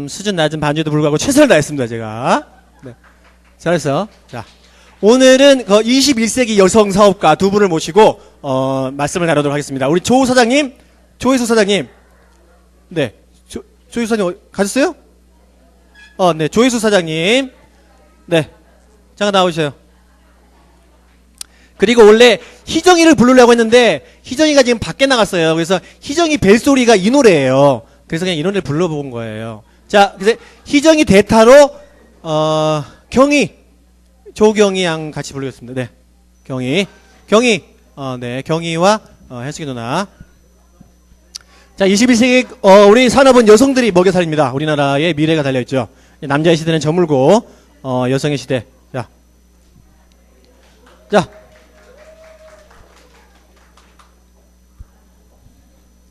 수준 낮은 반주에도 불구하고 최선을 다했습니다, 제가. 네. 잘했어. 자, 오늘은 21세기 여성 사업가 두 분을 모시고, 말씀을 나누도록 하겠습니다. 우리 조 사장님, 조혜수 사장님. 네. 조혜수 사장님, 가셨어요? 네. 조혜수 사장님. 네. 잠깐 나오세요. 그리고 원래 희정이를 부르려고 했는데, 희정이가 지금 밖에 나갔어요. 그래서 희정이 벨소리가 이 노래예요. 그래서 그냥 이 노래를 불러본 거예요. 자, 그래서 희정이 대타로, 경희, 조경희 양 같이 부르겠습니다. 네. 경희. 네. 경희와, 혜숙이 누나. 자, 21세기, 우리 산업은 여성들이 먹여 살립니다. 우리나라의 미래가 달려있죠. 남자의 시대는 저물고, 여성의 시대.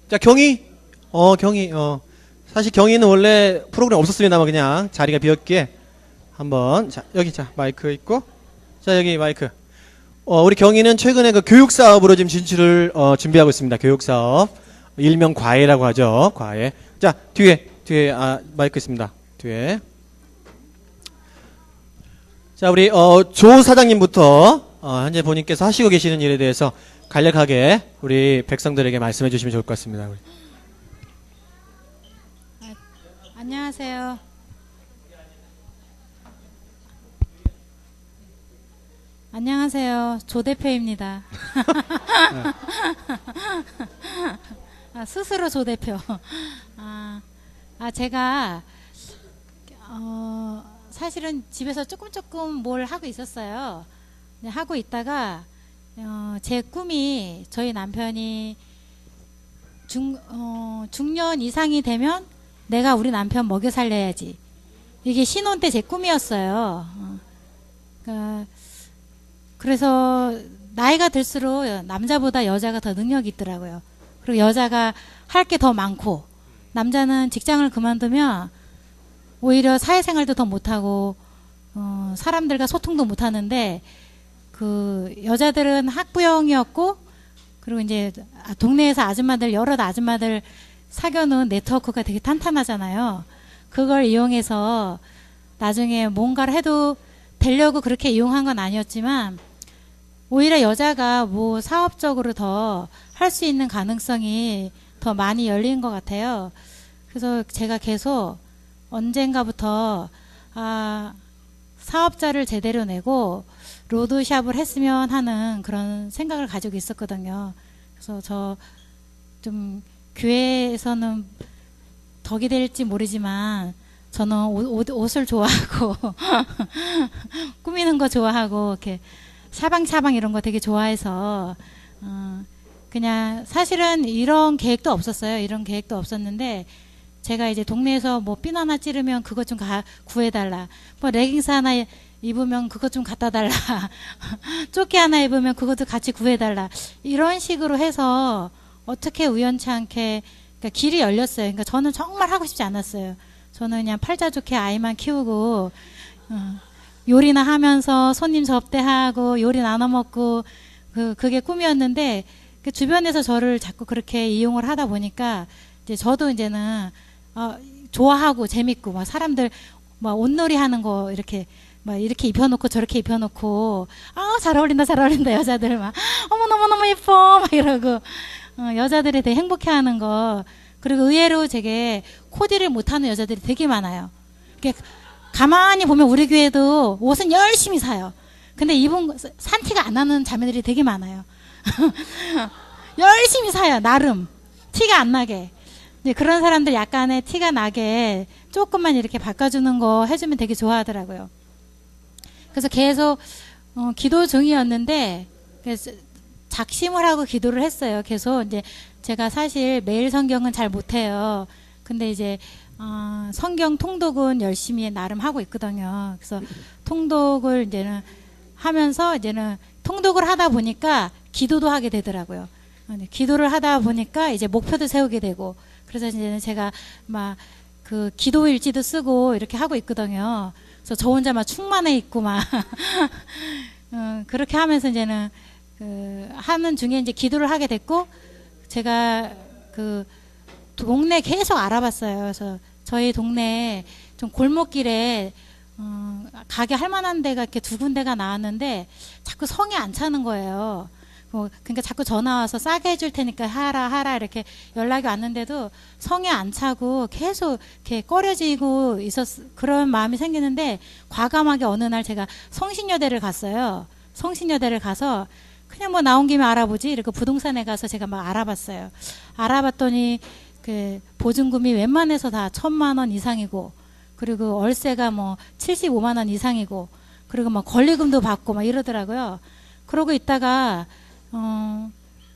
자, 경희. 경희. 사실 경희는 원래 프로그램 없었습니다만 그냥 자리가 비었기에 한번. 자, 여기 자, 마이크 있고. 자, 여기 마이크. 우리 경희는 최근에 그 교육 사업으로 지금 진출을 준비하고 있습니다. 교육 사업. 일명 과외라고 하죠. 과외. 자, 뒤에 마이크 있습니다. 뒤에. 자, 우리 조 사장님부터 현재 본인께서 하시고 계시는 일에 대해서 간략하게 우리 백성들에게 말씀해 주시면 좋을 것 같습니다. 안녕하세요. 안녕하세요. 조 대표입니다. 스스로 조 대표. 제가 사실은 집에서 조금 뭘 하고 있었어요. 네, 하고 있다가 제 꿈이 저희 남편이 중년 이상이 되면 내가 우리 남편 먹여 살려야지. 이게 신혼 때 제 꿈이었어요. 그래서 나이가 들수록 남자보다 여자가 더 능력이 있더라고요. 그리고 여자가 할 게 더 많고 남자는 직장을 그만두면 오히려 사회생활도 더 못하고 사람들과 소통도 못하는데 그 여자들은 학부형이었고 그리고 이제 동네에서 아줌마들 여러 아줌마들 사귀어놓은 네트워크가 되게 탄탄하잖아요. 그걸 이용해서 나중에 뭔가를 해도 되려고 그렇게 이용한 건 아니었지만 오히려 여자가 뭐 사업적으로 더 할 수 있는 가능성이 더 많이 열린 것 같아요. 그래서 제가 계속 언젠가부터 사업자를 제대로 내고 로드샵을 했으면 하는 그런 생각을 가지고 있었거든요. 그래서 저 좀 교회에서는 덕이 될지 모르지만 저는 옷을 좋아하고 꾸미는 거 좋아하고 이렇게 샤방샤방 이런 거 되게 좋아해서 그냥 사실은 이런 계획도 없었어요. 이런 계획도 없었는데 제가 이제 동네에서 뭐 핀 하나 찌르면 그것 좀 구해달라. 뭐 레깅스 하나 입으면 그것 좀 갖다 달라. 조끼 하나 입으면 그것도 같이 구해달라. 이런 식으로 해서 어떻게 우연치 않게 그러니까 길이 열렸어요. 그러니까 저는 정말 하고 싶지 않았어요. 저는 그냥 팔자 좋게 아이만 키우고 요리나 하면서 손님 접대하고 요리 나눠 먹고 그게 꿈이었는데 그 주변에서 저를 자꾸 그렇게 이용을 하다 보니까 이제 저도 이제는 좋아하고 재밌고 막 사람들 막 옷놀이 하는 거 이렇게 막 이렇게 입혀놓고 저렇게 입혀놓고 잘 어울린다 여자들 막 너무 예뻐 막 이러고 여자들이 되게 행복해하는 거 그리고 의외로 되게 코디를 못하는 여자들이 되게 많아요. 가만히 보면 우리 교회도 옷은 열심히 사요. 근데 산 티가 안 나는 자매들이 되게 많아요. 열심히 사요. 나름 티가 안 나게. 그런 사람들 약간의 티가 나게 조금만 이렇게 바꿔주는 거 해주면 되게 좋아하더라고요. 그래서 계속 기도 중이었는데 그래서 작심을 하고 기도를 했어요. 계속 이제 제가 사실 매일 성경은 잘 못해요. 근데 이제 성경 통독은 열심히 나름 하고 있거든요. 그래서 통독을 이제는 하면서 이제는 통독을 하다 보니까 기도도 하게 되더라고요. 기도를 하다 보니까 이제 목표도 세우게 되고 그래서 이제는 제가 막 그 기도 일지도 쓰고 이렇게 하고 있거든요. 그래서 저 혼자 막 충만해 있고 막 그렇게 하면서 이제는 하는 중에 이제 기도를 하게 됐고 제가 그 동네 계속 알아봤어요. 그래서 저희 동네에 좀 골목길에 가게 할 만한 데가 이렇게 두 군데가 나왔는데 자꾸 성에 안 차는 거예요. 그러니까 자꾸 전화 와서 싸게 해줄 테니까 하라 이렇게 연락이 왔는데도 성에 안 차고 계속 이렇게 꺼려지고 그런 마음이 생기는데 과감하게 어느 날 제가 성신여대를 갔어요. 성신여대를 가서 그냥 뭐 나온 김에 알아보지 이렇게 부동산에 가서 제가 막 알아봤어요. 알아봤더니 그 보증금이 웬만해서 다 1,000만 원 이상이고, 그리고 월세가 뭐 75만 원 이상이고, 그리고 막 권리금도 받고 막 이러더라고요. 그러고 있다가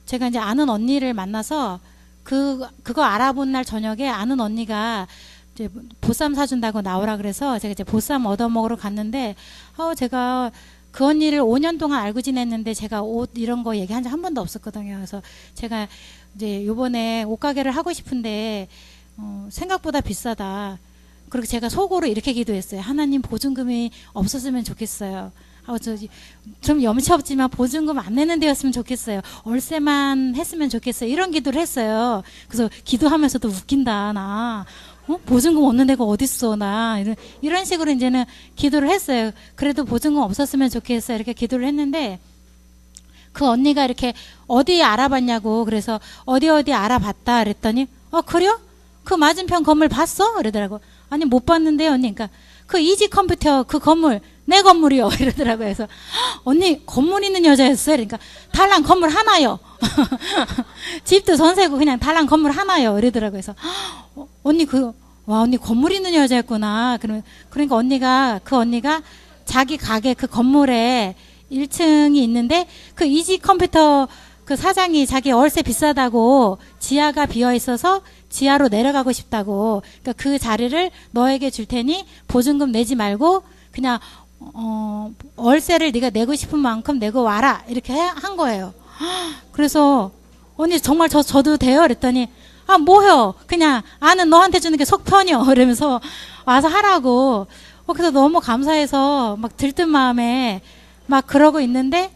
제가 이제 아는 언니를 만나서 그거 알아본 날 저녁에 아는 언니가 이제 보쌈 사준다고 나오라 그래서 제가 이제 보쌈 얻어 먹으러 갔는데, 제가 그 언니를 5년 동안 알고 지냈는데 제가 옷 이런 거 얘기한 적 한 번도 없었거든요. 그래서 제가 이제 요번에 옷가게를 하고 싶은데 생각보다 비싸다. 그리고 제가 속으로 이렇게 기도했어요. 하나님, 보증금이 없었으면 좋겠어요. 좀 염치 없지만 보증금 안 내는 데였으면 좋겠어요. 월세만 했으면 좋겠어요. 이런 기도를 했어요. 그래서 기도하면서도 웃긴다, 나. 보증금 없는 데가 어딨어, 나. 이런 식으로 이제는 기도를 했어요. 그래도 보증금 없었으면 좋겠어요. 이렇게 기도를 했는데, 그 언니가 이렇게 어디 알아봤냐고, 그래서 어디 알아봤다 그랬더니, 그래요? 그 맞은편 건물 봤어? 그러더라고. 아니, 못 봤는데, 언니. 그러니까 그 이지 컴퓨터 그 건물 내 건물이요. 이러더라고요. 그래서 언니 건물 있는 여자였어요. 그러니까 달랑 건물 하나요. 집도 전세고 그냥 달랑 건물 하나요. 이러더라고요. 그래서 언니 언니 건물 있는 여자였구나. 그러니까 그 언니가 자기 가게 그 건물에 1층이 있는데 그 이지 컴퓨터 그 사장이 자기 월세 비싸다고 지하가 비어 있어서 지하로 내려가고 싶다고. 그러니까 그 자리를 너에게 줄 테니 보증금 내지 말고 그냥 월세를 네가 내고 싶은 만큼 내고 와라. 이렇게 한 거예요. 그래서 언니 정말 저도 돼요? 그랬더니 뭐요? 그냥 아는 너한테 주는 게 속 편이요. 이러면서 와서 하라고. 그래서 너무 감사해서 막 들뜬 마음에 막 그러고 있는데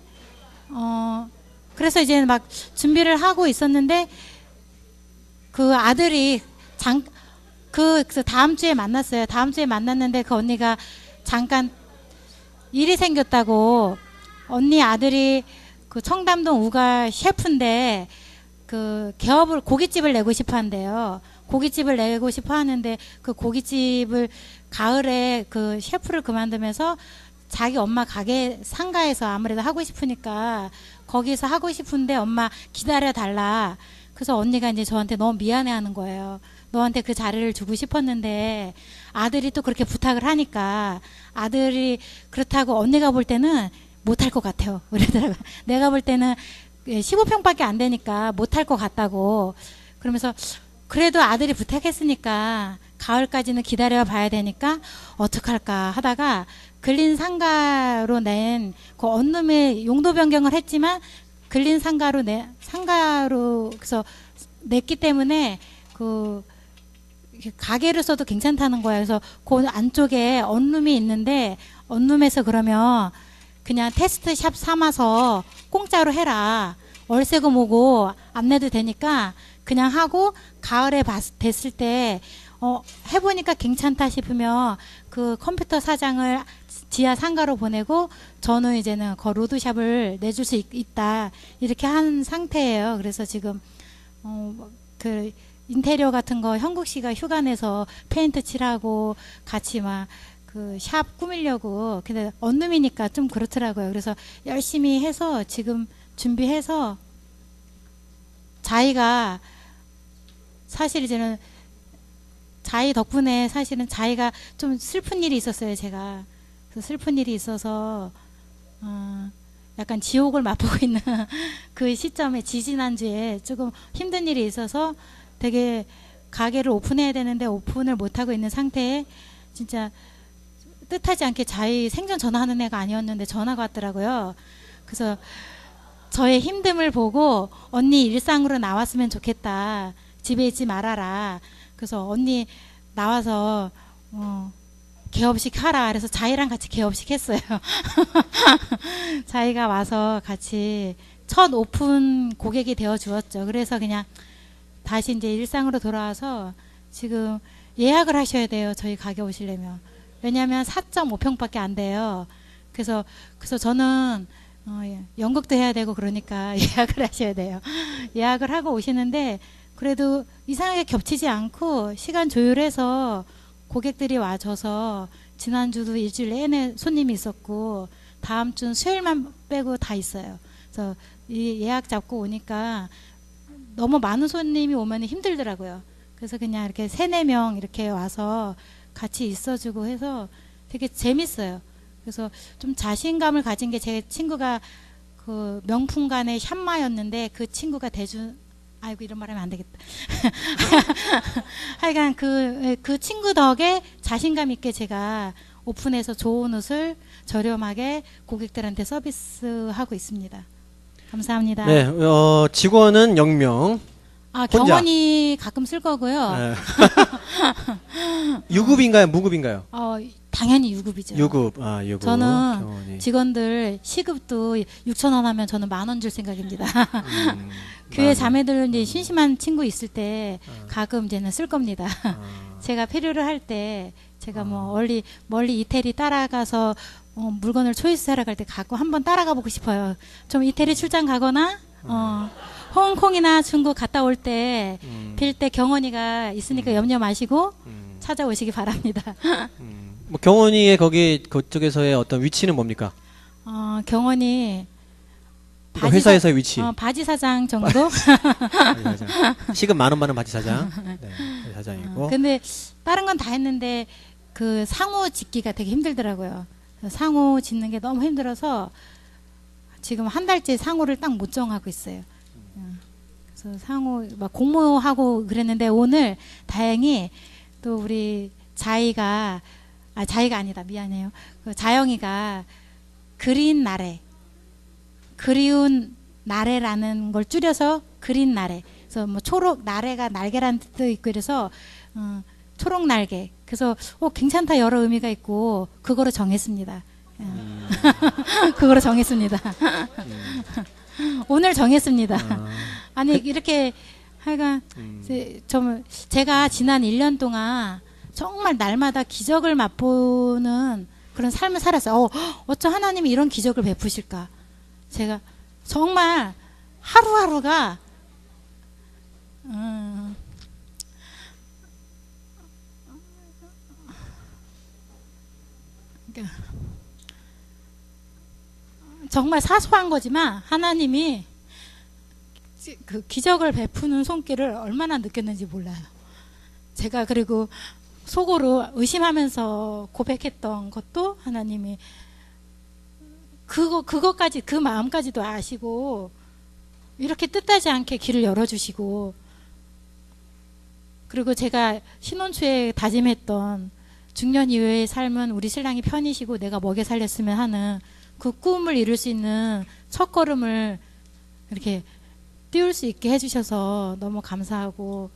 그래서 이제 막 준비를 하고 있었는데 그 아들이 그래서 다음 주에 만났어요. 다음 주에 만났는데 그 언니가 잠깐 일이 생겼다고, 언니 아들이 그 청담동 우가 셰프인데 그 고깃집을 내고 싶어 한대요. 고깃집을 내고 싶어 하는데 그 고깃집을 가을에 그 셰프를 그만두면서 자기 엄마 가게 상가에서 아무래도 하고 싶으니까 거기서 하고 싶은데 엄마 기다려 달라. 그래서 언니가 이제 저한테 너무 미안해 하는 거예요. 너한테 그 자리를 주고 싶었는데 아들이 또 그렇게 부탁을 하니까 아들이 그렇다고 언니가 볼 때는 못할 것 같아요. 그러더라고요. 내가 볼 때는 15평밖에 안 되니까 못할 것 같다고. 그러면서 그래도 아들이 부탁했으니까 가을까지는 기다려 봐야 되니까 어떡할까 하다가 근린 상가로 낸 그 언룸의 용도 변경을 했지만 근린 상가로 그래서 냈기 때문에 그 가게를 써도 괜찮다는 거야. 그래서 그 안쪽에 언룸이 있는데 언룸에서 그러면 그냥 테스트 샵 삼아서 공짜로 해라. 월세금 오고 안 내도 되니까 그냥 하고 가을에 됐을 때 해보니까 괜찮다 싶으면 그 컴퓨터 사장을 지하 상가로 보내고 저는 이제는 그 로드샵을 내줄 수 있다 이렇게 한 상태예요. 그래서 지금 그 인테리어 같은 거 형국 씨가 휴가 내서 페인트 칠하고 같이 막 그 샵 꾸미려고. 근데 언룸이니까 좀 그렇더라고요. 그래서 열심히 해서 지금 준비해서 자기가 사실 이제는 자기 덕분에 사실은 자기가 좀 슬픈 일이 있었어요. 제가 그래서 슬픈 일이 있어서 약간 지옥을 맛보고 있는 그 시점에 지지난주에 조금 힘든 일이 있어서 되게 가게를 오픈해야 되는데 오픈을 못하고 있는 상태에 진짜 뜻하지 않게 자기 생전 전화하는 애가 아니었는데 전화가 왔더라고요. 그래서 저의 힘듦을 보고 언니 일상으로 나왔으면 좋겠다. 집에 있지 말아라. 그래서 언니 나와서 개업식 하라. 그래서 자기랑 같이 개업식 했어요. 자기가 와서 같이 첫 오픈 고객이 되어 주었죠. 그래서 그냥 다시 이제 일상으로 돌아와서 지금 예약을 하셔야 돼요. 저희 가게 오시려면. 왜냐하면 4.5평밖에 안 돼요. 그래서 저는 연극도 해야 되고 그러니까 예약을 하셔야 돼요. 예약을 하고 오시는데 그래도 이상하게 겹치지 않고 시간 조율해서 고객들이 와줘서 지난주도 일주일 내내 손님이 있었고 다음 주 수요일만 빼고 다 있어요. 그래서 이 예약 잡고 오니까 너무 많은 손님이 오면 힘들더라고요. 그래서 그냥 이렇게 3, 4명 이렇게 와서 같이 있어주고 해서 되게 재밌어요. 그래서 좀 자신감을 가진 게 제 친구가 그 명품관의 샵마였는데 그 친구가 아이고 이런 말 하면 안 되겠다. 하여간 그 친구 덕에 자신감 있게 제가 오픈해서 좋은 옷을 저렴하게 고객들한테 서비스하고 있습니다. 감사합니다. 네, 직원은 0명. 혼자. 경원이 가끔 쓸 거고요. 네. 유급인가요? 무급인가요? 당연히 유급이죠. 유급. 유급. 저는 경원이. 직원들 시급도 6,000원 하면 저는 10,000원 줄 생각입니다. 교회 자매들 이제 심심한 친구 있을 때 가끔 이제는 쓸 겁니다. 제가 필요를 할 때 제가 뭐 멀리 이태리 따라가서 물건을 초이스하러 갈 때 가끔 한번 따라가 보고 싶어요. 좀 이태리 출장 가거나 홍콩이나 중국 갔다 올 때 빌 때 경원이가 있으니까 염려 마시고 찾아오시기 바랍니다. 뭐 경원이의 그쪽에서의 어떤 위치는 뭡니까? 경원이 회사에서의 위치. 바지 사장 정도? 시급 10,000원 받는 바지 사장. 네, 바지 사장이고. 근데 다른 건 다 했는데 그 상호 짓기가 되게 힘들더라고요. 상호 짓는 게 너무 힘들어서 지금 한 달째 상호를 딱 못 정하고 있어요. 그래서 상호 막 공모하고 그랬는데 오늘 다행히 또 우리 자이가 아니다 미안해요. 그 자영이가 그린 그리운 나래라는 걸 줄여서 그린 나래. 그래서 뭐 초록 나래가 날개라는 뜻도 있고 그래서 초록 날개. 그래서 괜찮다 여러 의미가 있고 그거로 정했습니다. 그거로 정했습니다. 오늘 정했습니다. 아니 이렇게 하여간 제가 지난 1년 동안 정말 날마다 기적을 맛보는 그런 삶을 살았어요. 어쩜 하나님이 이런 기적을 베푸실까? 제가 정말 하루하루가 정말 사소한 거지만 하나님이 그 기적을 베푸는 손길을 얼마나 느꼈는지 몰라요. 제가 그리고 속으로 의심하면서 고백했던 것도 하나님이 그것까지 그 마음까지도 아시고 이렇게 뜻하지 않게 길을 열어주시고 그리고 제가 신혼초에 다짐했던 중년 이후의 삶은 우리 신랑이 편이시고 내가 먹여 살렸으면 하는 그 꿈을 이룰 수 있는 첫걸음을 이렇게 띄울 수 있게 해주셔서 너무 감사하고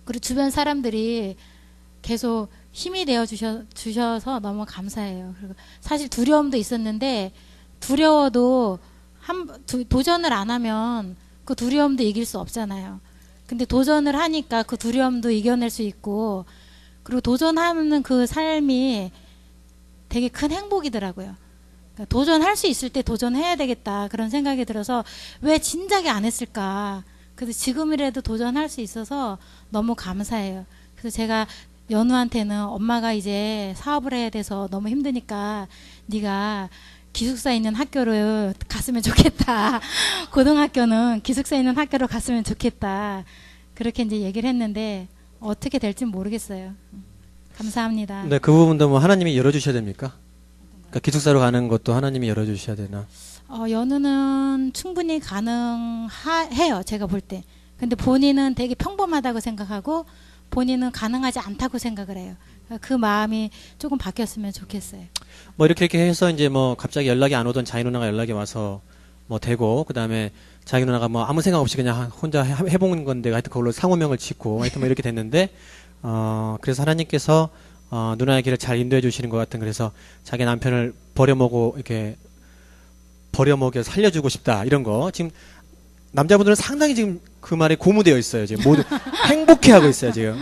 그리고 주변 사람들이 계속 힘이 되어 주셔서 너무 감사해요. 그리고 사실 두려움도 있었는데 두려워도 도전을 안 하면 그 두려움도 이길 수 없잖아요. 근데 도전을 하니까 그 두려움도 이겨낼 수 있고 그리고 도전하는 그 삶이 되게 큰 행복이더라고요. 그러니까 도전할 수 있을 때 도전해야 되겠다 그런 생각이 들어서 왜 진작에 안 했을까. 그래서 지금이라도 도전할 수 있어서 너무 감사해요. 그래서 제가 연우한테는 엄마가 이제 사업을 해야 돼서 너무 힘드니까 네가 기숙사 있는 학교를 갔으면 좋겠다. 고등학교는 기숙사 있는 학교로 갔으면 좋겠다. 그렇게 이제 얘기를 했는데 어떻게 될지 모르겠어요. 감사합니다. 네, 그 부분도 뭐 하나님이 열어주셔야 됩니까? 그러니까 기숙사로 가는 것도 하나님이 열어주셔야 되나? 연우는 충분히 가능해요. 제가 볼 때. 근데 본인은 되게 평범하다고 생각하고 본인은 가능하지 않다고 생각을 해요. 그 마음이 조금 바뀌었으면 좋겠어요. 뭐 이렇게 해서 이제 뭐 갑자기 연락이 안 오던 자이 누나가 연락이 와서 뭐 되고 그다음에 자기 누나가 뭐 아무 생각 없이 그냥 혼자 해본 건데 하여튼 그걸로 상호명을 짓고 하여튼 뭐 이렇게 됐는데 그래서 하나님께서 누나의 길을 잘 인도해 주시는 것 같은 그래서 자기 남편을 버려먹어 살려주고 싶다 이런 거 지금 남자분들은 상당히 지금 그 말에 고무되어 있어요. 지금 모두 행복해하고 있어요. 지금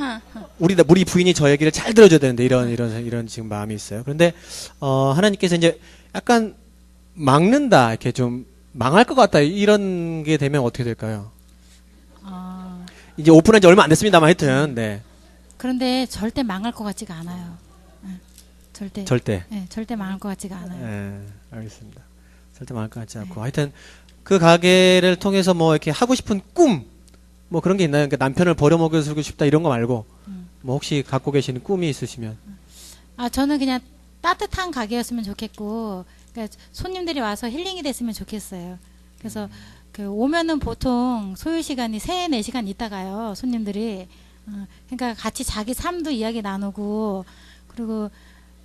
우리 부인이 저 얘기를 잘 들어줘야 되는데 이런 지금 마음이 있어요. 그런데 하나님께서 이제 약간 막는다 이렇게 좀 망할 것 같다 이런 게 되면 어떻게 될까요? 이제 오픈한 지 얼마 안 됐습니다만 하여튼 네. 그런데 절대 망할 것 같지가 않아요. 절대. 네, 절대 망할 것 같지가 않아요. 네, 알겠습니다. 절대 망할 것 같지 않고 하여튼 그 가게를 통해서 뭐 이렇게 하고 싶은 꿈 뭐 그런 게 있나요? 그러니까 남편을 버려먹여주고 싶다 이런 거 말고 뭐 혹시 갖고 계시는 꿈이 있으시면 저는 그냥 따뜻한 가게였으면 좋겠고, 그러니까 손님들이 와서 힐링이 됐으면 좋겠어요. 그래서 그 오면은 보통 소요 시간이 3-4시간 있다가요, 손님들이. 그러니까 같이 자기 삶도 이야기 나누고, 그리고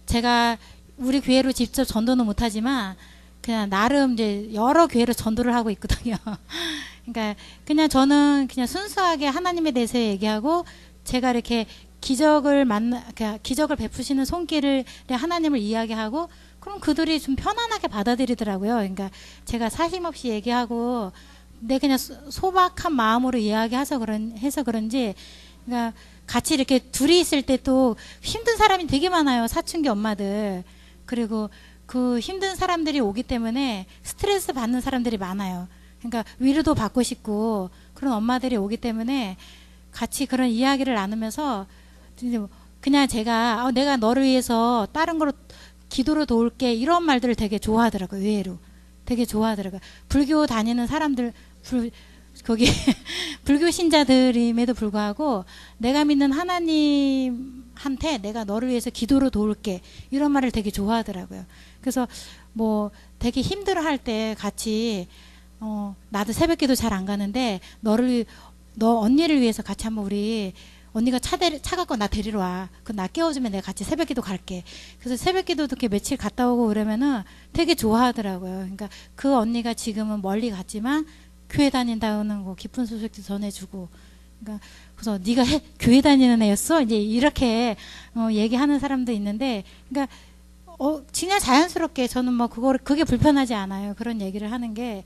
제가 우리 교회로 직접 전도는 못하지만 그냥 나름 이제 여러 교회로 전도를 하고 있거든요. 그러니까 그냥 저는 그냥 순수하게 하나님에 대해서 얘기하고, 제가 이렇게 기적을 베푸시는 손길을 하나님을 이야기하고, 그럼 그들이 좀 편안하게 받아들이더라고요. 그러니까 제가 사심없이 얘기하고 내 그냥 소박한 마음으로 이야기해서 그런지, 그러니까 같이 이렇게 둘이 있을 때 또 힘든 사람이 되게 많아요. 사춘기 엄마들. 그리고 그 힘든 사람들이 오기 때문에 스트레스 받는 사람들이 많아요. 그러니까 위로도 받고 싶고 그런 엄마들이 오기 때문에 같이 그런 이야기를 나누면서 그냥 제가 내가 너를 위해서 다른 거로 기도로 도울게 이런 말들을 되게 좋아하더라고요. 의외로 되게 좋아하더라고요. 불교 다니는 사람들 거기 불교 신자들임에도 불구하고 내가 믿는 하나님한테 내가 너를 위해서 기도로 도울게 이런 말을 되게 좋아하더라고요. 그래서 뭐 되게 힘들어할 때 같이 나도 새벽기도 잘 안 가는데 너 언니를 위해서 같이 한번 우리 언니가 차 갖고 나 데리러 와. 나 깨워주면 내가 같이 새벽기도 갈게. 그래서 새벽기도 이렇게 며칠 갔다 오고 그러면은 되게 좋아하더라고요. 그러니까 그 언니가 지금은 멀리 갔지만 교회 다닌다는 거 기쁜 소식도 전해주고. 그러니까 그래서 네가 교회 다니는 애였어? 이제 이렇게 얘기하는 사람도 있는데, 그러니까 그냥 자연스럽게 저는 뭐 그게 불편하지 않아요. 그런 얘기를 하는 게.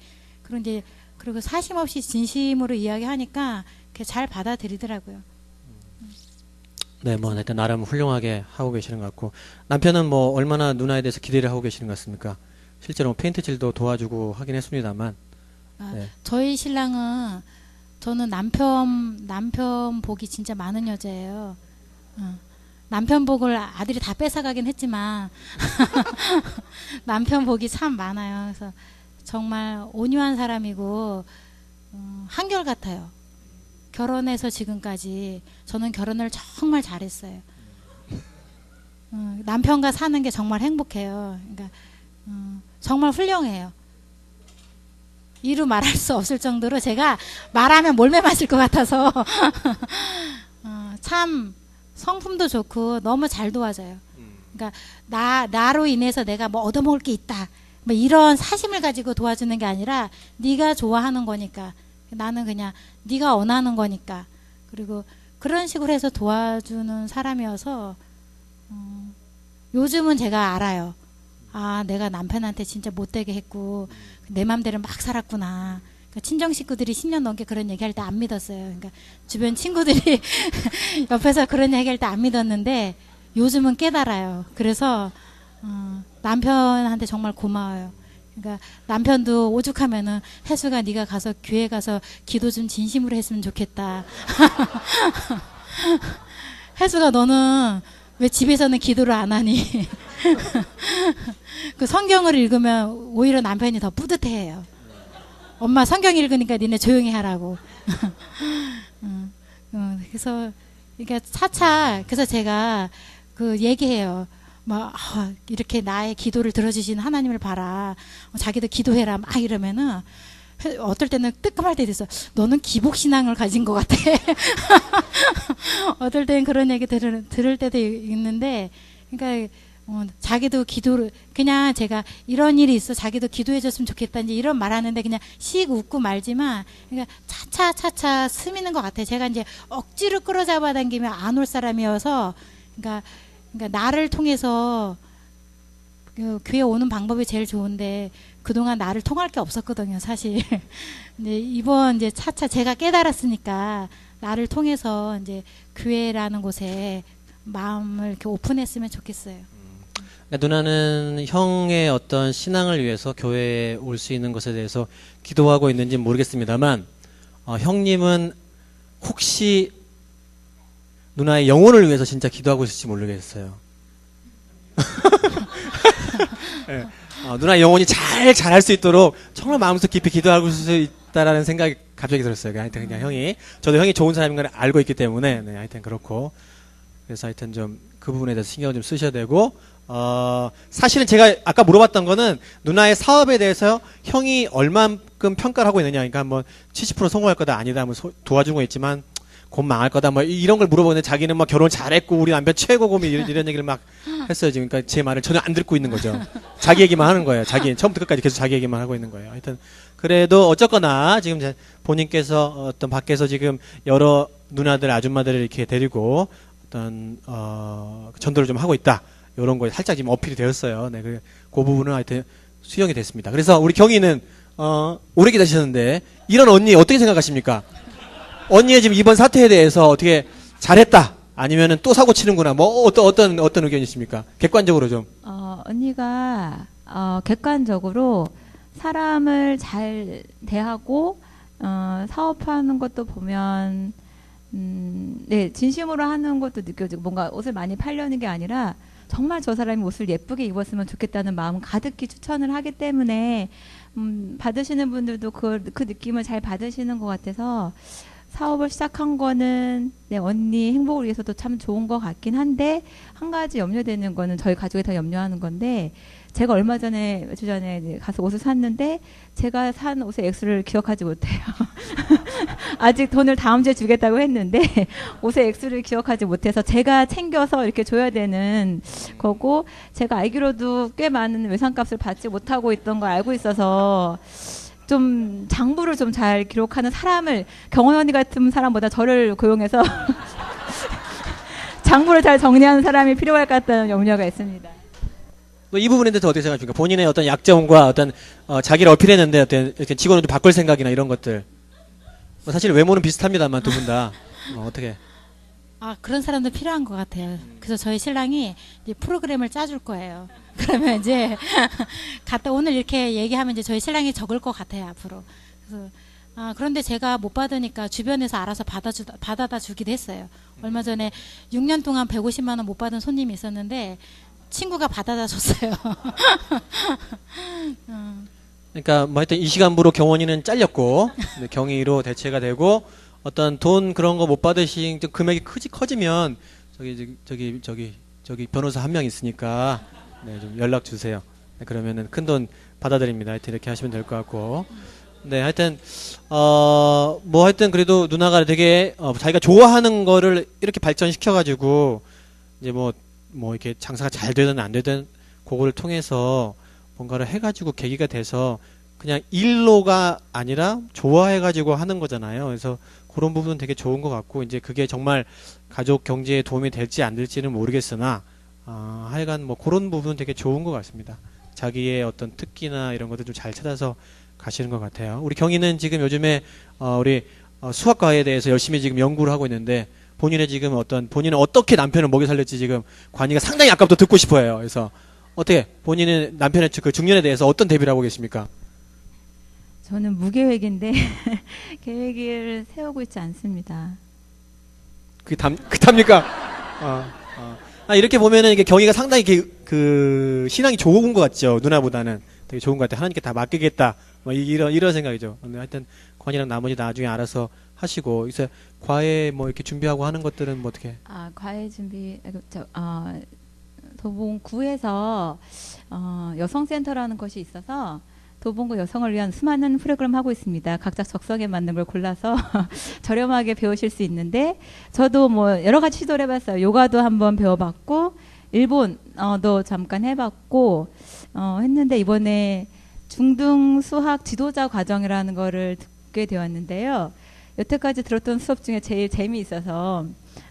그리고 사심 없이 진심으로 이야기하니까 잘 받아들이더라고요. 네, 뭐 일단 나름 훌륭하게 하고 계시는 것 같고, 남편은 뭐 얼마나 누나에 대해서 기대를 하고 계시는 것 같습니까? 실제로 페인트칠도 도와주고 하긴 했습니다만. 네. 저희 신랑은, 저는 남편 복이 진짜 많은 여자예요. 남편 복을 아들이 다 뺏어가긴 했지만 남편 복이 참 많아요. 그래서 정말 온유한 사람이고 한결같아요. 결혼해서 지금까지 저는 결혼을 정말 잘했어요. 남편과 사는 게 정말 행복해요. 그러니까 정말 훌륭해요. 이루 말할 수 없을 정도로 제가 말하면 몰매 맞을 것 같아서 참 성품도 좋고 너무 잘 도와줘요. 그러니까 나로 인해서 내가 뭐 얻어먹을 게 있다, 뭐 이런 사심을 가지고 도와주는 게 아니라 네가 좋아하는 거니까, 나는 그냥 네가 원하는 거니까, 그리고 그런 식으로 해서 도와주는 사람이어서 요즘은 제가 알아요. 내가 남편한테 진짜 못되게 했고 내 맘대로 막 살았구나. 그러니까 친정 식구들이 10년 넘게 그런 얘기할 때 안 믿었어요. 그러니까 주변 친구들이 옆에서 그런 얘기할 때 안 믿었는데 요즘은 깨달아요. 그래서 남편한테 정말 고마워요. 그러니까 남편도 오죽하면은 혜수가 네가 가서 교회 가서 기도 좀 진심으로 했으면 좋겠다. 혜수가 너는 왜 집에서는 기도를 안 하니? 그 성경을 읽으면 오히려 남편이 더 뿌듯해해요. 엄마 성경 읽으니까 니네 조용히 하라고. 그래서 그러니까 차차 그래서 제가 그 얘기해요. 막 이렇게 나의 기도를 들어주시는 하나님을 봐라. 자기도 기도해라. 막 이러면은 어떨 때는 뜨끔할 때도 있어. 너는 기복신앙을 가진 것 같아. 어떨 때는 그런 얘기 들을 때도 있는데, 그러니까 자기도 기도를, 그냥 제가 이런 일이 있어 자기도 기도해줬으면 좋겠다 이제 이런 말하는데 그냥 씩 웃고 말지만, 그러니까 차차 스미는 것 같아. 제가 이제 억지로 끌어잡아 당기면 안 올 사람이어서, 그러니까 나를 통해서 교회 오는 방법이 제일 좋은데 그동안 나를 통할 게 없었거든요, 사실. 근데 이번 이제 차차 제가 깨달았으니까 나를 통해서 이제 교회라는 곳에 마음을 이렇게 오픈했으면 좋겠어요. 그러니까 누나는 형의 어떤 신앙을 위해서 교회에 올 수 있는 것에 대해서 기도하고 있는지 모르겠습니다만, 형님은 혹시 누나의 영혼을 위해서 진짜 기도하고 있을지 모르겠어요. 네. 누나의 영혼이 잘 자랄 수 있도록 정말 마음속 깊이 기도하고 있을 수 있다라는 생각이 갑자기 들었어요. 하여튼 그냥 형이, 저도 형이 좋은 사람인 걸 알고 있기 때문에, 네, 하여튼 그렇고. 그래서 하여튼 좀 그 부분에 대해서 신경을 좀 쓰셔야 되고, 사실은 제가 아까 물어봤던 거는 누나의 사업에 대해서 형이 얼만큼 평가를 하고 있느냐. 그러니까 뭐 70% 성공할 거다 아니다. 뭐 도와준 거 있지만 곧 망할 거다. 뭐 이런 걸 물어보는데 자기는 막 결혼 잘했고 우리 남편 최고고 이런 얘기를 막 했어요. 지금. 그러니까 제 말을 전혀 안 듣고 있는 거죠. 자기 얘기만 하는 거예요. 자기 처음부터 끝까지 계속 자기 얘기만 하고 있는 거예요. 하여튼 그래도 어쨌거나 지금 본인께서 어떤 밖에서 지금 여러 누나들 아줌마들을 이렇게 데리고 어떤 전도를 좀 하고 있다. 이런 거에 살짝 지금 어필이 되었어요. 네, 그 부분은 하여튼 수용이 됐습니다. 그래서 우리 경희는 오래 기다리셨는데 이런 언니 어떻게 생각하십니까? 언니의 지금 이번 사태에 대해서 어떻게 잘했다 아니면은 또 사고 치는구나 뭐 어떤 의견이십니까? 객관적으로 좀. 언니가 객관적으로 사람을 잘 대하고 사업하는 것도 보면 네, 진심으로 하는 것도 느껴지고 뭔가 옷을 많이 팔려는 게 아니라 정말 저 사람이 옷을 예쁘게 입었으면 좋겠다는 마음 가득히 추천을 하기 때문에 받으시는 분들도 그 느낌을 잘 받으시는 것 같아서 사업을 시작한 거는 네, 언니 행복을 위해서도 참 좋은 것 같긴 한데 한 가지 염려되는 거는 저희 가족이 다 염려하는 건데 제가 얼마 전에 며칠 전에 가서 옷을 샀는데 제가 산 옷의 액수를 기억하지 못해요. 아직 돈을 다음 주에 주겠다고 했는데 옷의 액수를 기억하지 못해서 제가 챙겨서 이렇게 줘야 되는 거고 제가 알기로도 꽤 많은 외상값을 받지 못하고 있던 걸 알고 있어서 좀 장부를 좀 잘 기록하는 사람을 경원 언니 같은 사람보다 저를 고용해서 장부를 잘 정리하는 사람이 필요할 것 같다는 염려가 있습니다. 이 부분에 대해서 어떻게 생각하십니까? 본인의 어떤 약점과 어떤 자기를 어필했는데 어떤 이렇게 직원을 좀 바꿀 생각이나 이런 것들. 뭐 사실 외모는 비슷합니다만 두 분 다 어떻게? 그런 사람도 필요한 것 같아요. 그래서 저희 신랑이 이제 프로그램을 짜줄 거예요. 그러면 이제 갔다 오늘 이렇게 얘기하면 이제 저희 신랑이 적을 것 같아요 앞으로. 그래서 그런데 제가 못 받으니까 주변에서 알아서 받아다 주기도 했어요. 얼마 전에 6년 동안 150만 원 못 받은 손님이 있었는데 친구가 받아다 줬어요. 그러니까 뭐 하여튼 이 시간부로 경원이는 잘렸고 경희로 대체가 되고 어떤 돈 그런 거 못 받으신 좀 금액이 커지면 저기 변호사 한 명 있으니까 네, 좀 연락 주세요. 네, 그러면은 큰 돈 받아드립니다. 하여튼 이렇게 하시면 될 것 같고. 네, 하여튼 뭐 하여튼 그래도 누나가 되게 자기가 좋아하는 거를 이렇게 발전시켜 가지고 이제 뭐 이렇게 장사가 잘 되든 안 되든 그거를 통해서 뭔가를 해가지고 계기가 돼서 그냥 일로가 아니라 좋아해가지고 하는 거잖아요. 그래서 그런 부분은 되게 좋은 것 같고 이제 그게 정말 가족 경제에 도움이 될지 안 될지는 모르겠으나 하여간 뭐 그런 부분은 되게 좋은 것 같습니다. 자기의 어떤 특기나 이런 것들 좀 잘 찾아서 가시는 것 같아요. 우리 경희는 지금 요즘에 우리 수학과에 대해서 열심히 지금 연구를 하고 있는데 본인은 어떻게 남편을 먹여 살릴지 지금 관이가 상당히 아까부터 듣고 싶어해요. 그래서 어떻게 본인은 남편의 그 중년에 대해서 어떤 대비를 하고 계십니까? 저는 무계획인데 계획을 세우고 있지 않습니다. 답니까? 이렇게 보면은 이게 경희가 상당히 그 신앙이 좋은 것 같죠. 누나보다는 되게 좋은 것 같아요. 하나님께 다 맡기겠다. 뭐 이런 생각이죠. 근데 하여튼 관이랑 나머지 나중에 알아서 하시고 그래서 과외 뭐 이렇게 준비하고 하는 것들은 뭐 어떻게? 과외 준비 도봉구에서 여성센터라는 것이 있어서 도봉구 여성을 위한 수많은 프로그램 하고 있습니다. 각자 적성에 맞는 걸 골라서 저렴하게 배우실 수 있는데 저도 뭐 여러 가지 시도를 해봤어요. 요가도 한번 배워봤고 일본도 잠깐 해봤고 했는데 이번에 중등 수학 지도자 과정이라는 거를 듣게 되었는데요. 여태까지 들었던 수업 중에 제일 재미있어서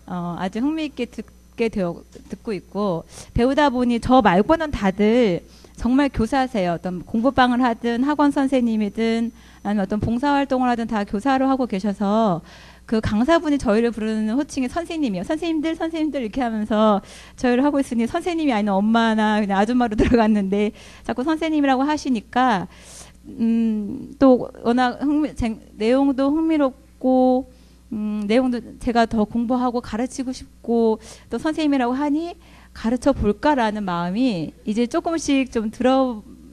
아주 흥미있게 듣고 있고 배우다 보니 저 말고는 다들 정말 교사세요. 어떤 공부방을 하든 학원 선생님이든 아니면 어떤 봉사활동을 하든 다 교사로 하고 계셔서 그 강사분이 저희를 부르는 호칭이 선생님이에요. 선생님들, 선생님들 이렇게 하면서 저희를 하고 있으니 선생님이 아니라 엄마나 그냥 아줌마로 들어갔는데 자꾸 선생님이라고 하시니까 또 워낙 내용도 흥미롭고 내용도 제가 더 공부하고 가르치고 싶고 또 선생님이라고 하니 가르쳐 볼까라는 마음이 이제 조금씩 좀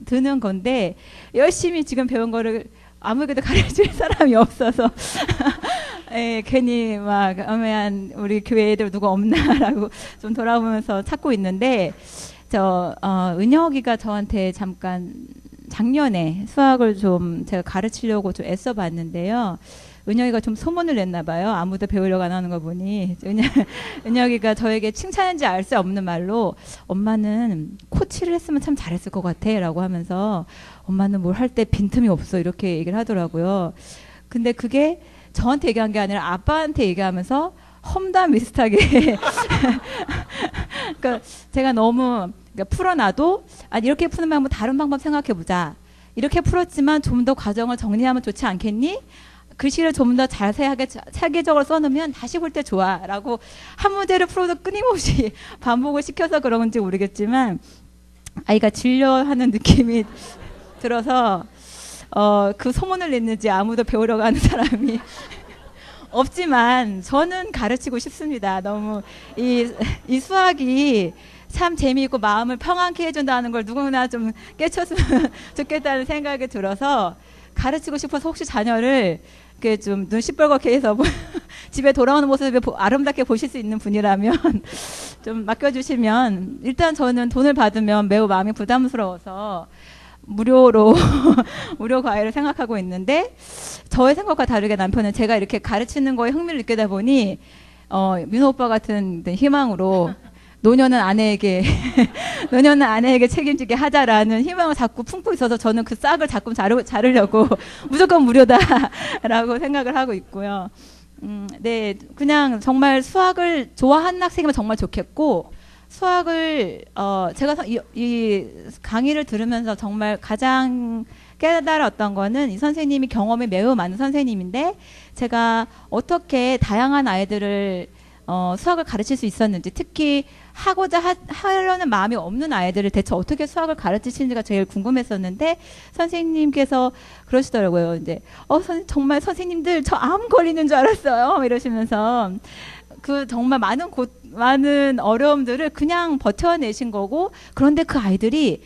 드는 건데 열심히 지금 배운 거를 아무에게도 가르칠 사람이 없어서 예, 괜히 막 애매한 우리 교회 애들 누구 없나라고 좀 돌아보면서 찾고 있는데 은혁이가 저한테 잠깐 작년에 수학을 좀 제가 가르치려고 좀 애써 봤는데요. 은혁이가 좀 소문을 냈나 봐요. 아무도 배우려고 안 하는 거 보니. 은혁이가 저에게 칭찬인지 알 수 없는 말로 엄마는 코치를 했으면 참 잘했을 것 같아 라고 하면서 엄마는 뭘 할 때 빈틈이 없어 이렇게 얘기를 하더라고요. 근데 그게 저한테 얘기한 게 아니라 아빠한테 얘기하면서 험담 비슷하게 그러니까 제가 너무 풀어놔도 아니 이렇게 푸는 방법 다른 방법 생각해보자. 이렇게 풀었지만 좀 더 과정을 정리하면 좋지 않겠니? 글씨를 좀 더 자세하게 체계적으로 써놓으면 다시 볼 때 좋아라고 한 문제를 풀어도 끊임없이 반복을 시켜서 그런 건지 모르겠지만 아이가 진료하는 느낌이 들어서 그 소문을 냈는지 아무도 배우려고 하는 사람이 없지만 저는 가르치고 싶습니다. 너무 이 수학이 참 재미있고 마음을 평안케 해준다는 걸 누구나 좀 깨쳤으면 좋겠다는 생각이 들어서 가르치고 싶어서 혹시 자녀를 이렇게 좀 눈 시뻘겋게 해서 집에 돌아오는 모습을 아름답게 보실 수 있는 분이라면 좀 맡겨주시면 일단 저는 돈을 받으면 매우 마음이 부담스러워서 무료로 무료 과외를 생각하고 있는데 저의 생각과 다르게 남편은 제가 이렇게 가르치는 거에 흥미를 느끼다 보니 민호 오빠 같은 희망으로 노년은 아내에게 책임지게 하자라는 희망을 자꾸 품고 있어서 저는 그 싹을 자꾸 자르려고 무조건 무료다라고 생각을 하고 있고요. 네, 그냥 정말 수학을 좋아하는 학생이면 정말 좋겠고 수학을 제가 이 강의를 들으면서 정말 가장 깨달았던 거는 이 선생님이 경험이 매우 많은 선생님인데 제가 어떻게 다양한 아이들을 수학을 가르칠 수 있었는지 특히 하려는 마음이 없는 아이들을 대체 어떻게 수학을 가르치시는지가 제일 궁금했었는데 선생님께서 그러시더라고요. 이제 정말 선생님들 저 암 걸리는 줄 알았어요. 이러시면서 그 정말 많은 어려움들을 그냥 버텨내신 거고 그런데 그 아이들이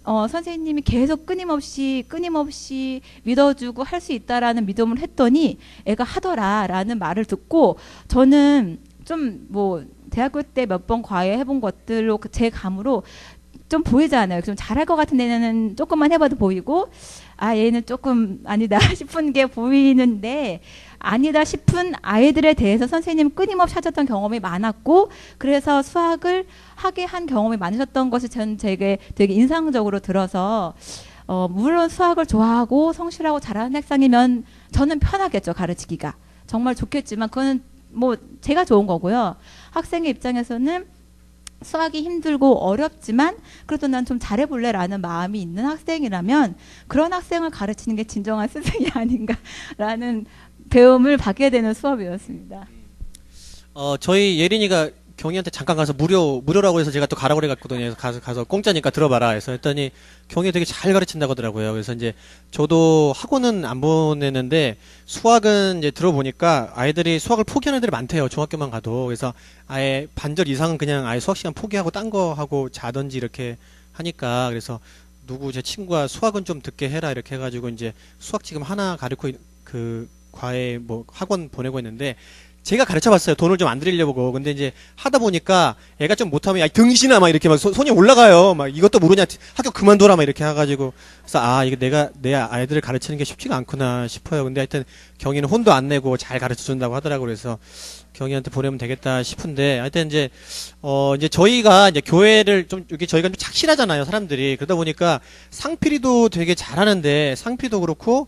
선생님이 계속 끊임없이 믿어주고 할 수 있다라는 믿음을 했더니 애가 하더라라는 말을 듣고 저는 좀 대학교 때 몇 번 과외 해본 것들로 제 감으로 좀 보이잖아요. 좀 잘할 것 같은 애는 조금만 해봐도 보이고 얘는 조금 아니다 싶은 게 보이는데 아니다 싶은 아이들에 대해서 선생님은 끊임없이 하셨던 경험이 많았고 그래서 수학을 하게 한 경험이 많으셨던 것이 제게 되게 인상적으로 들어서 물론 수학을 좋아하고 성실하고 잘하는 학생이면 저는 편하겠죠. 가르치기가 정말 좋겠지만 그거는 제가 좋은 거고요. 학생의 입장에서는 수학이 힘들고 어렵지만 그래도 난 좀 잘해볼래라는 마음이 있는 학생이라면 그런 학생을 가르치는 게 진정한 스승이 아닌가라는 배움을 받게 되는 수업이었습니다. 저희 예린이가 경희한테 잠깐 가서 무료라고 해서 제가 또 가라고 그래갔거든요. 가서 공짜니까 들어봐라 해서 했더니 경희 되게 잘 가르친다고 하더라고요. 그래서 이제 저도 학원은 안 보내는데 수학은 이제 들어보니까 아이들이 수학을 포기하는 애들이 많대요. 중학교만 가도. 그래서 아예 반절 이상은 그냥 아예 수학 시간 포기하고 딴 거 하고 자든지 이렇게 하니까 그래서 제 친구가 수학은 좀 듣게 해라 이렇게 해가지고 이제 수학 지금 하나 가르치고 그 과외 학원 보내고 있는데 제가 가르쳐봤어요. 돈을 좀 안 들이려고. 근데 이제 하다 보니까 애가 좀 못하면 야 등신아 막 이렇게 막 손이 올라가요. 막 이것도 모르냐 학교 그만둬라 막 이렇게 해가지고 그래서 이게 내가 내 아이들을 가르치는 게 쉽지가 않구나 싶어요. 근데 하여튼 경희는 혼도 안 내고 잘 가르쳐준다고 하더라고요. 그래서 경희한테 보내면 되겠다 싶은데 하여튼 이제 저희가 이제 교회를 저희가 좀 착실하잖아요. 사람들이. 그러다 보니까 상필이도 되게 잘하는데 상필이도 그렇고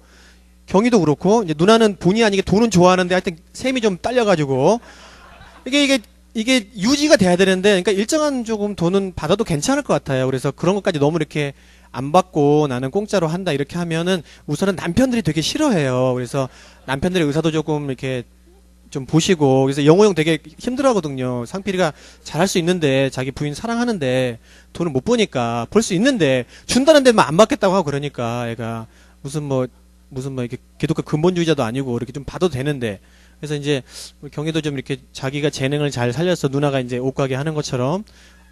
경희도 그렇고 이제 누나는 본의 아니게 돈은 좋아하는데 하여튼 셈이 좀 딸려가지고 이게 이게 유지가 돼야 되는데, 그러니까 일정한 조금 돈은 받아도 괜찮을 것 같아요. 그래서 그런 것까지 너무 이렇게 안 받고 나는 공짜로 한다 이렇게 하면은 우선은 남편들이 되게 싫어해요. 그래서 남편들의 의사도 조금 이렇게 좀 보시고, 그래서 영호형 되게 힘들어하거든요. 상필이가 잘할 수 있는데 자기 부인 사랑하는데 돈을 못 버니까 벌 수 있는데 준다는 데만 안 받겠다고 하고 그러니까 애가 무슨 뭐 이렇게 기독교 근본주의자도 아니고 이렇게 좀 봐도 되는데, 그래서 이제 우리 경희도 좀 이렇게 자기가 재능을 잘 살려서 누나가 이제 옷 가게 하는 것처럼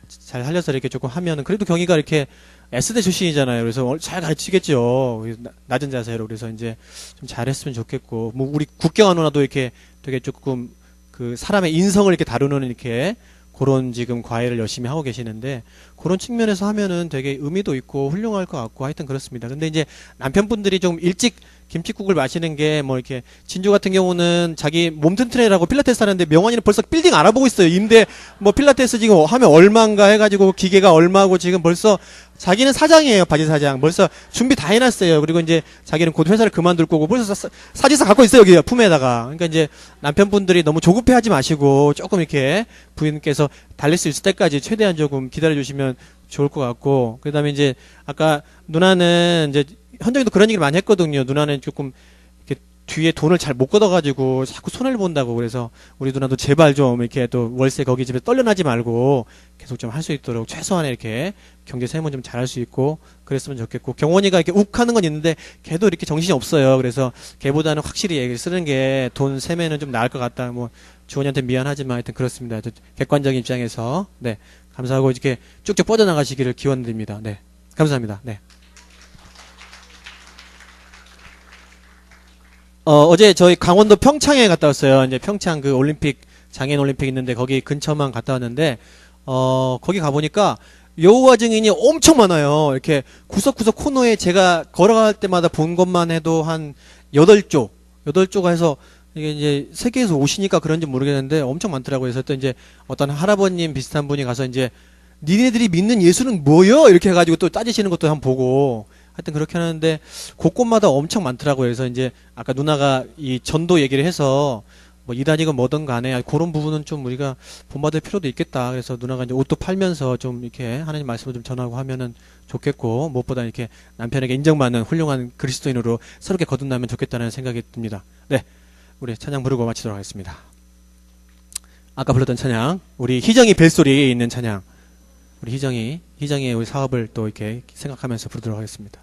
잘 살려서 이렇게 조금 하면은, 그래도 경희가 이렇게 S대 출신이잖아요. 그래서 잘 가르치겠죠. 낮은 자세로. 그래서 이제 좀 잘했으면 좋겠고, 뭐 우리 국경아 누나도 이렇게 되게 조금 그 사람의 인성을 이렇게 다루는 이렇게 그런 지금 과외를 열심히 하고 계시는데, 그런 측면에서 하면은 되게 의미도 있고 훌륭할 것 같고 하여튼 그렇습니다. 근데 이제 남편분들이 좀 일찍 김치국을 마시는 게 뭐 이렇게 진주 같은 경우는 자기 몸 튼튼해라고 필라테스 하는데 명환이는 벌써 빌딩 알아보고 있어요. 임대 뭐 필라테스 지금 하면 얼마인가 해가지고 기계가 얼마고 지금 벌써 자기는 사장이에요. 바지 사장. 벌써 준비 다 해놨어요. 그리고 이제 자기는 곧 회사를 그만둘 거고 벌써 사지사 갖고 있어요. 여기 품에다가. 그러니까 이제 남편분들이 너무 조급해하지 마시고 조금 이렇게 부인께서 달릴 수 있을 때까지 최대한 조금 기다려주시면 좋을 것 같고, 그다음에 이제 아까 누나는 이제 현정이도 그런 얘기를 많이 했거든요. 누나는 조금 이렇게 뒤에 돈을 잘 못 걷어가지고 자꾸 손해를 본다고. 그래서 우리 누나도 제발 좀 이렇게 또 월세 거기 집에 떨려나지 말고 계속 좀 할 수 있도록 최소한의 이렇게 경제 세무 좀 잘할 수 있고 그랬으면 좋겠고, 경원이가 이렇게 욱하는 건 있는데 걔도 이렇게 정신이 없어요. 그래서 걔보다는 확실히 얘기를 쓰는 게 돈 세매는 좀 나을 것 같다. 뭐 주원이한테 미안하지만 하여튼 그렇습니다. 객관적인 입장에서 네 감사하고 이렇게 쭉쭉 뻗어나가시기를 기원드립니다. 네 감사합니다. 네. 어제 저희 강원도 평창에 갔다 왔어요. 이제 평창 그 올림픽, 장애인 올림픽 있는데 거기 근처만 갔다 왔는데, 거기 가보니까 여호와 증인이 엄청 많아요. 이렇게 구석구석 코너에 제가 걸어갈 때마다 본 것만 해도 한 8조가 해서 이게 이제 세계에서 오시니까 그런지 모르겠는데 엄청 많더라고요. 그래서 또 이제 어떤 할아버님 비슷한 분이 가서 이제 니네들이 믿는 예수는 뭐요? 이렇게 해가지고 또 따지시는 것도 한번 보고, 하여튼 그렇게 하는데 곳곳마다 엄청 많더라고요. 그래서 이제 아까 누나가 이 전도 얘기를 해서 뭐 이단이건 뭐든 간에 그런 부분은 좀 우리가 본받을 필요도 있겠다. 그래서 누나가 이제 옷도 팔면서 좀 이렇게 하나님 말씀을 좀 전하고 하면은 좋겠고, 무엇보다 이렇게 남편에게 인정받는 훌륭한 그리스도인으로 새롭게 거듭나면 좋겠다는 생각이 듭니다. 네. 우리 찬양 부르고 마치도록 하겠습니다. 아까 불렀던 찬양, 우리 희정이 벨소리에 있는 찬양, 우리 희정이 우리 사업을 또 이렇게 생각하면서 부르도록 하겠습니다.